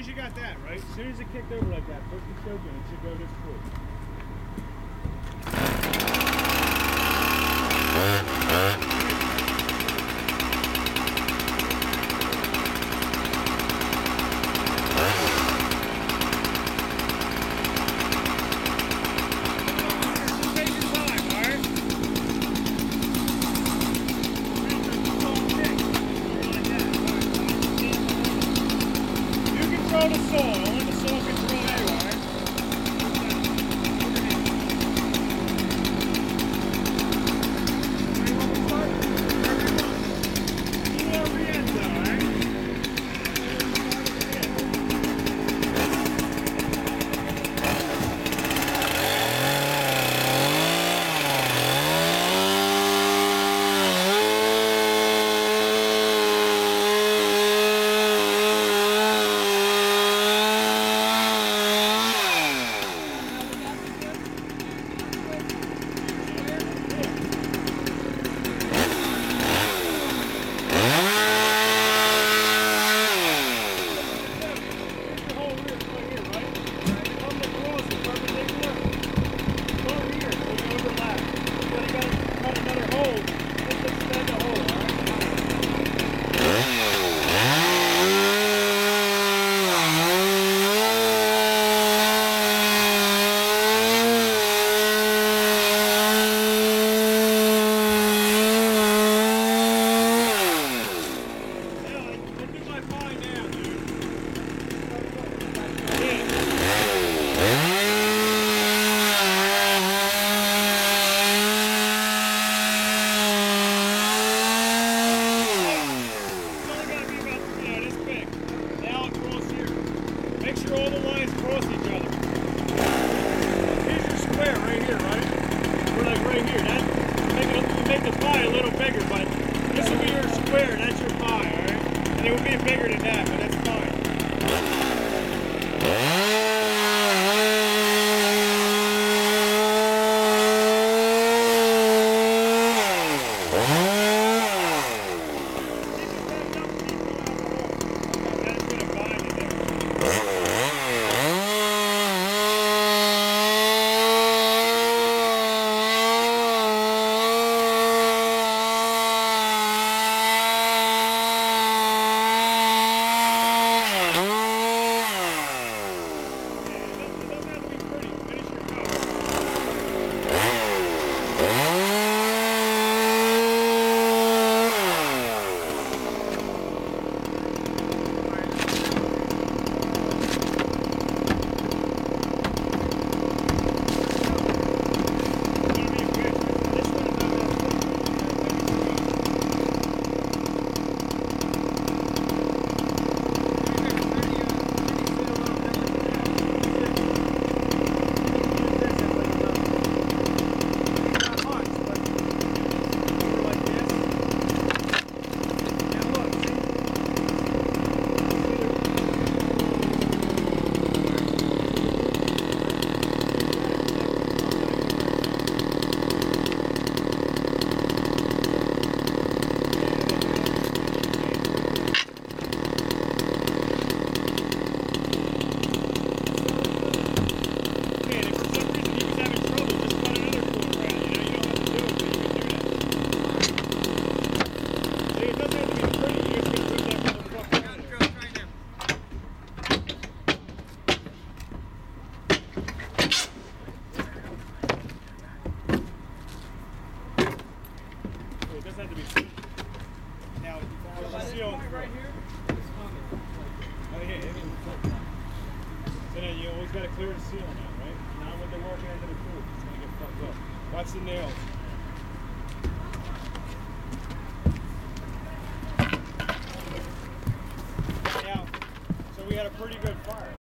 as you got that, right? As soon as it kicked over like that, push the choke in, it should go this quick. Control the saw, only the saw control you, alright? Make sure all the lines cross each other. Here's your square right here, right? We're like right here. That make the pie a little bigger, but this will be your square. That's your pie, all right? And it will be bigger than that, but that's fine. It doesn't have to be seen. Now, right here. Oh yeah. So then you always got to clear the seal now, right? Not when they're working into the groove. It's gonna get fucked up. Watch the nails. Now, so we had a pretty good fire.